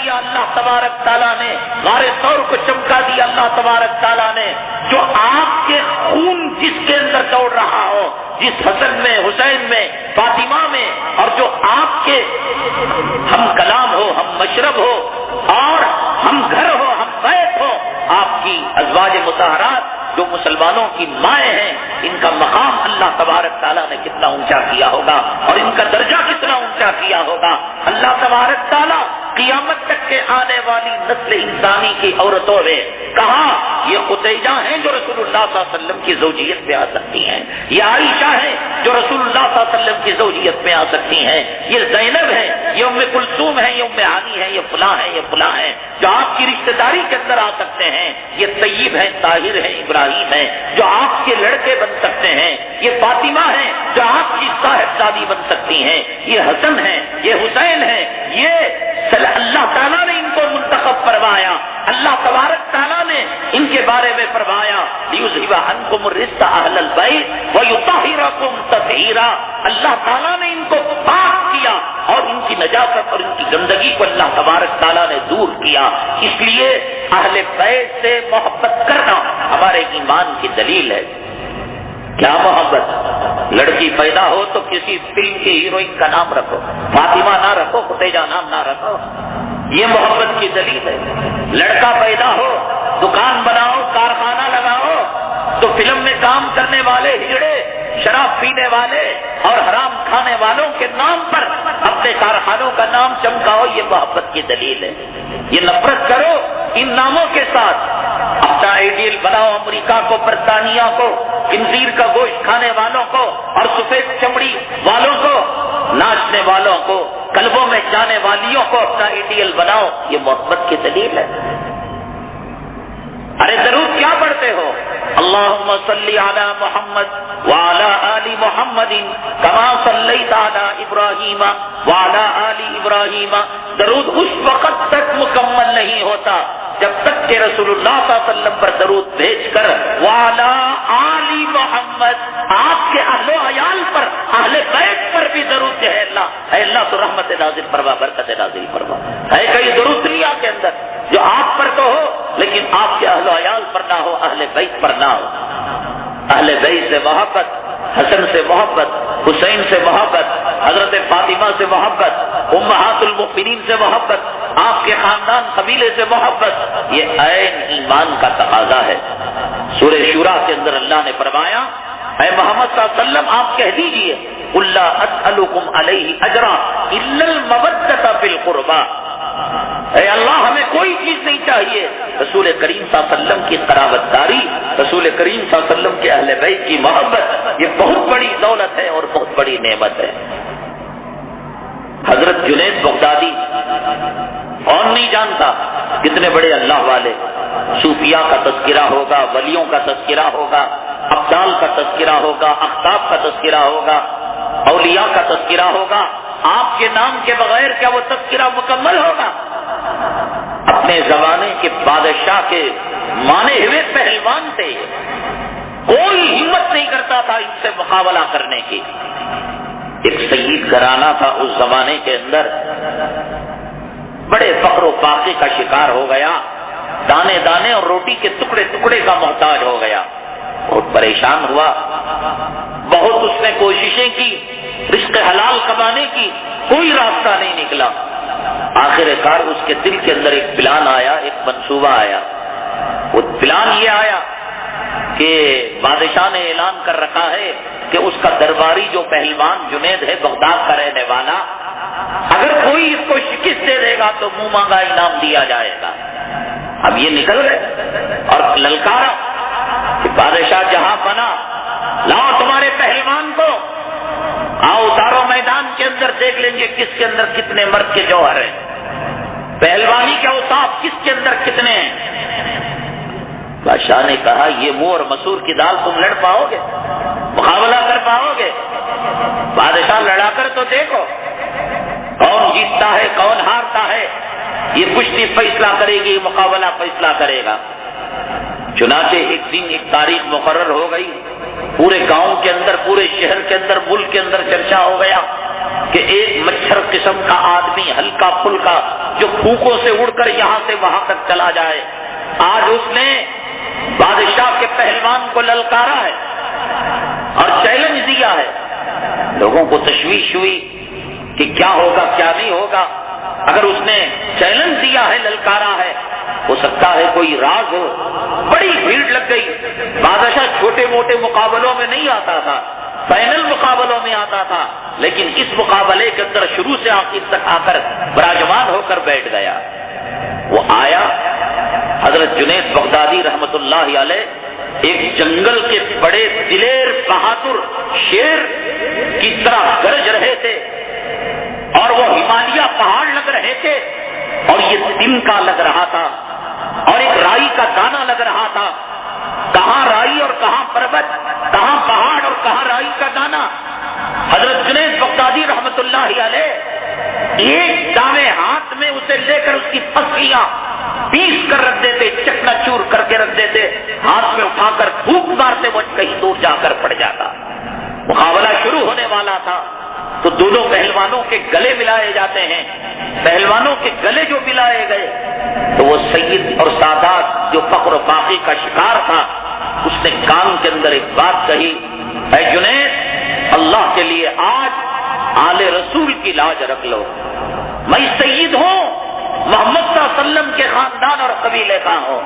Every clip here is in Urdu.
دیا اللہ تبارک تعالیٰ نے، غار ثور کو چمکا دیا اللہ تبارک تعالیٰ نے. جو آپ کے خون جس کے اندر دوڑ رہا ہو، جس حسن میں، حسین میں، فاطمہ میں، اور جو آپ کے ہم کلام ہو، ہم مشرب ہو، اور ہم گھر ہو، ہم بیت ہو، آپ کی ازواج مطہرات جو مسلمانوں کی مائیں ہیں، ان کا مقام اللہ تبارک تعالیٰ نے کتنا اونچا کیا ہوگا اور ان کا درجہ کتنا اونچا کیا ہوگا. اللہ تبارک تعالیٰ قیامت تک کے آنے والی نسل انسانی کی عورتوں میں کہا یہ قتیجہ ہیں جو رسول اللہ صلی اللہ علیہ وسلم کی زوجیت میں آ سکتی ہیں، یہ عائشہ ہیں جو رسول اللہ صلی اللہ علیہ وسلم کی زوجیت میں آ سکتی ہیں، یہ زینب ہے، یہ ام کلثوم ہے، یہ ام ہانی ہے، یہ فلاں ہے، یہ فلاں ہے، جو آپ کی رشتہ داری کے اندر آ سکتے ہیں. یہ طیب ہیں، طاہر ہیں، ابراہیم ہیں جو آپ کے لڑکے بن سکتے ہیں، یہ فاطمہ ہیں جو آپ کی صاحبزادی بن سکتی ہیں، یہ حسن ہیں، یہ حسین ہیں. یہ اللہ تعالیٰ نے ان کو منتخب فرمایا. اللہ تبارک تعالیٰ نے ان کے بارے میں فرمایا لیذھب عنکم الرجس اہل البیت ویطہرکم تطہیرا. اللہ تعالیٰ نے ان کو پاک کیا اور ان کی نجاست اور ان کی گندگی کو اللہ تبارک تعالیٰ نے دور کیا. اس لیے اہل بیت سے محبت کرنا ہمارے ایمان کی دلیل ہے. کیا محبت؟ لڑکی پیدا ہو تو کسی فلم کی ہیروئن کا نام رکھو، فاطمہ نہ رکھو، قتیجہ نام نہ رکھو، یہ محبت کی دلیل ہے. لڑکا پیدا ہو، دکان بناؤ، کارخانہ لگاؤ تو فلم میں کام کرنے والے ہجڑے، شراب پینے والے اور حرام کھانے والوں کے نام پر اپنے کارخانوں کا نام چمکاؤ، یہ محبت کی دلیل ہے. یہ نفرت کرو ان ناموں کے ساتھ. اپنا آئیڈیل بناؤ امریکہ کو، برطانیہ کو، خنزیر کا گوشت کھانے والوں کو اور سفید چمڑی والوں کو، ناچنے والوں کو، کلبوں میں جانے والیوں کو اپنا آئیڈیل بناؤ، یہ محبت کی دلیل ہے. ارے ضرور کیا پڑھتے ہو؟ اللہم صلی علی محمد وعلی آل محمد کما صلیت علی ابراہیم وعلی آل ابراہیم. درود اس وقت تک مکمل نہیں ہوتا جب تک کہ رسول اللہ صلی اللہ علیہ وسلم پر درود بھیج کر وعلی آل محمد، آپ کے اہل و عیال پر، اہل بیت پر بھی درود ہے. اللہ اے اللہ تو رحمت نازل فرما، برکت نازل فرما. ہے کئی درود دنیا کے اندر جو آپ پر تو ہو لیکن آپ کے اہل و عیال پر نہ ہو، اہل بیت پر نہ ہو. اہل بیت سے محبت، حسن سے محبت، حسین سے محبت، حضرت فاطمہ سے محبت، امہات المؤمنین سے محبت، آپ کے خاندان قبیلے سے محبت، یہ عین ایمان کا تقاضا ہے. سورہ شورا کے اندر اللہ نے فرمایا اے محمد صلی اللہ علیہ وسلم آپ کہہ دیجئے قل لا اسألکم علیہ اجرا الا المودۃ فی القربى. اے اللہ ہمیں کوئی چیز نہیں چاہیے. رسول کریم صلی اللہ علیہ وسلم کی قرابت داری، رسول کریم صلی اللہ علیہ وسلم کے اہل بیت کی محبت، یہ بہت بڑی دولت ہے اور بہت بڑی نعمت ہے. حضرت جنید بغدادی کون نہیں جانتا، کتنے بڑے اللہ والے. صوفیاء کا تذکرہ ہوگا، ولیوں کا تذکرہ ہوگا، ابدال کا تذکرہ ہوگا، اختاب کا تذکرہ ہوگا، اولیاء کا تذکرہ ہوگا. آپ کے نام کے بغیر کیا وہ تذکرہ مکمل ہوگا؟ اپنے زمانے کے بادشاہ کے مانے ہوئے پہلوان تھے، کوئی ہمت نہیں کرتا تھا ان سے مقابلہ کرنے کی. ایک سید گھرانہ تھا اس زمانے کے اندر، بڑے فقر و فاقے کا شکار ہو گیا، دانے دانے اور روٹی کے ٹکڑے ٹکڑے کا محتاج ہو گیا. بہت پریشان ہوا، بہت اس نے کوششیں کی رزق حلال کمانے کی، کوئی راستہ نہیں نکلا. آخر کار اس کے دل کے اندر ایک پلان آیا، ایک منصوبہ آیا. وہ پلان یہ آیا کہ بادشاہ نے اعلان کر رکھا ہے کہ اس کا درباری جو پہلوان جنید ہے بغداد کا رہنے والا، اگر کوئی اس کو شکست دے دے گا تو منہ مانگا انعام دیا جائے گا. اب یہ نکل گئے اور للکارا کہ بادشاہ جہاں بنا لاؤ تمہارے پہلوان کو، آؤ اتارو میدان کے اندر، دیکھ لیں گے کس کے اندر کتنے مرد کے جوہر ہیں، پہلوانی کے اوصاف کس کے اندر کتنے ہیں. بادشاہ نے کہا یہ منہ اور مسور کی دال تم لڑ پاؤ گے، مقابلہ کر پاؤ گے؟ بادشاہ لڑا کر تو دیکھو، کون جیتتا ہے کون ہارتا ہے، یہ کشتی فیصلہ کرے گی، مقابلہ فیصلہ کرے گا. چنانچہ ایک دن ایک تاریخ مقرر ہو گئی، پورے گاؤں کے اندر، پورے شہر کے اندر، ملک کے اندر چرچا ہو گیا کہ ایک مچھر قسم کا آدمی ہلکا پھلکا جو پھونکوں سے اڑ کر یہاں سے وہاں تک چلا جائے، آج اس نے بادشاہ کے پہلوان کو للکارا ہے اور چیلنج دیا ہے۔ لوگوں کو تشویش ہوئی کہ کیا ہوگا کیا نہیں ہوگا۔ اگر اس نے چیلنج دیا ہے، للکارا ہے، ہو سکتا ہے کوئی راز ہو۔ بڑی بھیڑ لگ گئی۔ بادشاہ چھوٹے موٹے مقابلوں میں نہیں آتا تھا، فائنل مقابلوں میں آتا تھا، لیکن اس مقابلے کے اندر شروع سے آخر تک آ کر براجمان ہو کر بیٹھ گیا۔ وہ آیا، حضرت جنید بغدادی رحمت اللہ علیہ ایک جنگل کے بڑے دلیر بہادر شیر کی طرح گرج رہے تھے، اور وہ ہمالیہ پہاڑ لگ رہے تھے، اور یہ دن کا لگ رہا تھا، اور ایک رائی کا دانہ لگ رہا تھا۔ کہاں رائی اور کہاں پروت، کہاں پہاڑ اور کہاں رائی کا دانہ۔ حضرت جنید بغدادی رحمت اللہ علیہ ایک دانے ہاتھ میں اسے لے کر اس کی پسلیاں پیس کر رکھ دیتے، چکنا چور کر کے رکھ دیتے، ہاتھ میں اٹھا کر پھونک مارتے، وہ کہیں دور جا کر پڑ جاتا۔ مقابلہ شروع ہونے والا تھا تو دونوں پہلوانوں کے گلے ملائے جاتے ہیں۔ پہلوانوں کے گلے جو ملائے گئے تو وہ سید اور سادات جو فقر و باقی کا شکار تھا، اس نے کان کے اندر ایک بات کہی، اے جنید، اللہ کے لیے آج آل رسول کی لاج رکھ لو۔ میں سید ہوں، محمد صلی اللہ علیہ وسلم کے خاندان اور قبیلے کا ہوں،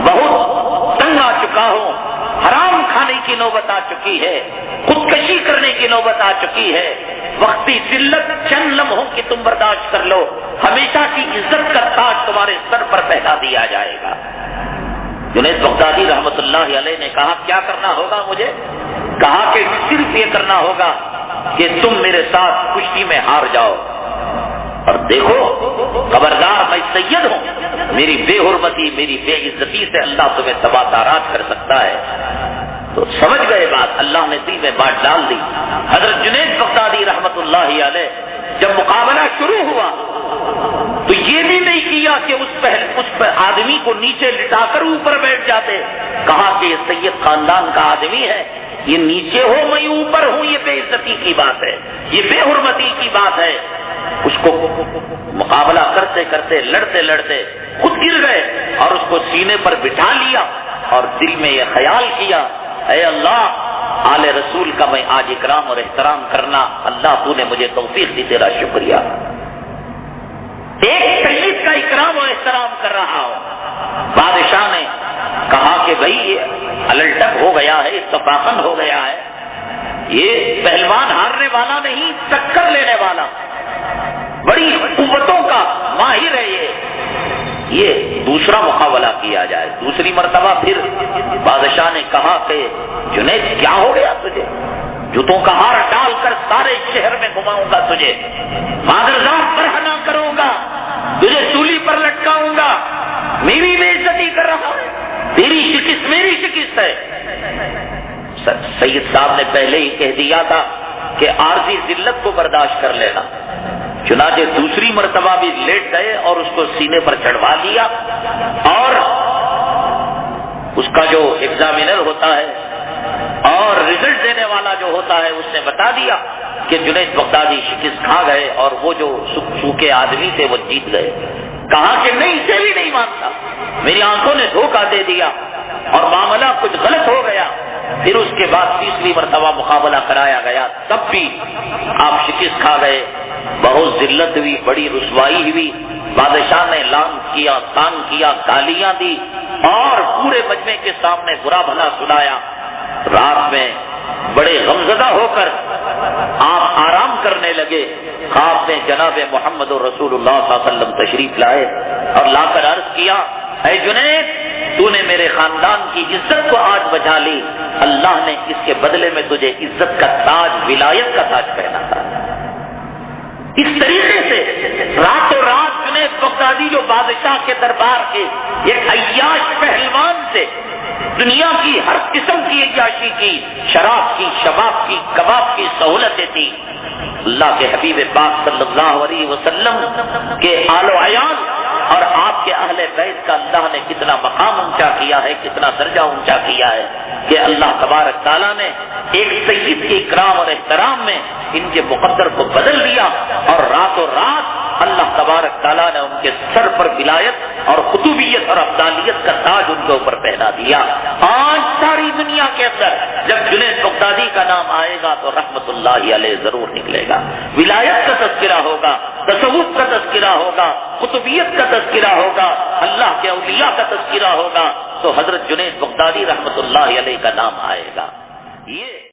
بہت تنگ آ چکا ہوں، حرام کھانے کی نوبت آ چکی ہے، خودکشی کرنے کی نوبت آ چکی ہے، وقتی ذلت چند لمحوں کی تم برداشت کر لو، ہمیشہ کی عزت کا تاج تمہارے سر پر پہنا دیا جائے گا۔ جنید بغدادی رحمت اللہ علیہ نے کہا کیا کرنا ہوگا مجھے؟ کہا کہ صرف یہ کرنا ہوگا کہ تم میرے ساتھ کشتی میں ہار جاؤ، اور دیکھو خبردار میں سید ہوں، میری بے حرمتی میری بے عزتی سے اللہ تمہیں تباہ تارات کر سکتا ہے۔ تو سمجھ گئے بات، اللہ نے دل میں بات ڈال دی۔ حضرت جنید بغدادی رحمت اللہ علیہ جب مقابلہ شروع ہوا تو یہ بھی نہیں کیا کہ اس آدمی کو نیچے لٹا کر اوپر بیٹھ جاتے، کہا کہ یہ سید خاندان کا آدمی ہے، یہ نیچے ہو میں اوپر ہوں، یہ بے عزتی کی بات ہے، یہ بے حرمتی کی بات ہے۔ اس کو مقابلہ کرتے کرتے لڑتے لڑتے خود گر گئے اور اس کو سینے پر بٹھا لیا اور دل میں یہ خیال کیا، اے اللہ، آل رسول کا میں آج اکرام اور احترام کرنا، اللہ تو نے مجھے توفیق دی، تیرا شکریہ۔ ایک سید کا اکرام اور احترام کر رہا ہوں۔ بادشاہ نے کہا کہ بھائی یہ الٹک ہو گیا ہے، اتفاقاً ہو گیا ہے، یہ پہلوان ہارنے والا نہیں، ٹکر لینے والا، بڑی قوتوں کا ماہر ہے، یہ دوسرا مقابلہ کیا جائے۔ دوسری مرتبہ پھر بادشاہ نے کہا کہ جنید کیا ہو گیا تجھے؟ جوتوں کا ہار ڈال کر سارے شہر میں گھماؤں گا تجھے، مادرزاد برہنہ کروں گا، تجھے سولی پر لٹکاؤں گا، میری بے عزتی کر رہا ہے، تیری شکست میری شکست ہے۔ سید صاحب نے پہلے ہی کہہ دیا تھا کہ عارضی ذلت کو برداشت کر لینا، چنانچہ دوسری مرتبہ بھی لیٹ گئے اور اس کو سینے پر چڑھوا لیا، اور اس کا جو ایگزامینر ہوتا ہے اور رزلٹ دینے والا جو ہوتا ہے اس نے بتا دیا کہ جنید بغدادی شکست کھا گئے اور وہ جو سوکھے آدمی تھے وہ جیت گئے۔ کہا کہ نہیں، اسے بھی نہیں مانتا، میری آنکھوں نے دھوکہ دے دیا اور معاملہ کچھ غلط ہو گیا۔ پھر اس کے بعد تیسری مرتبہ مقابلہ کرایا گیا، تب بھی آپ شکست کھا گئے، بہت ذلت ہوئی، بڑی رسوائی ہوئی، بادشاہ نے لان کیا، تان کیا، گالیاں دی اور پورے مجمع کے سامنے برا بھلا سنایا۔ رات میں بڑے غمزدہ ہو کر آپ آرام کرنے لگے، خواب میں جناب محمد رسول اللہ صلی اللہ علیہ وسلم تشریف لائے اور لا کر عرض کیا، اے جنید، تو نے میرے خاندان کی عزت کو آج بچا لی، اللہ نے اس کے بدلے میں تجھے عزت کا تاج، ولایت کا تاج پہنا تھا۔ اس طریقے سے راتوں رات جنید بغدادی جو بادشاہ کے دربار کے ایک عیاش پہلوان سے دنیا کی ہر قسم کی عیاشی کی، شراب کی، شباب کی، کباب کی سہولتیں تھی، اللہ کے حبیب پاک صلی اللہ علیہ وسلم کے آل و عیال اور آپ کے اہل بیت کا اللہ نے کتنا مقام اونچا کیا ہے، کتنا درجہ اونچا کیا ہے کہ اللہ تبارک تعالیٰ نے ایک سید کے اکرام اور احترام میں ان کے مقدر کو بدل دیا، اور راتوں رات اللہ تبارک تعالیٰ نے ان کے سر پر ولایت اور قطبیت اور افضالیت کا تاج ان کے اوپر پہنا دیا۔ آج ساری دنیا کے اندر جب جنید بغدادی کا نام آئے گا تو رحمت اللہ علیہ ضرور نکلے گا، ولایت کا تذکرہ ہوگا، تصوف کا تذکرہ ہوگا، قطبیت کا تذکرہ ہوگا، اللہ کے اولیاء کا تذکرہ ہوگا، تو حضرت جنید بغدادی رحمت اللہ علیہ کا نام آئے گا۔ یہ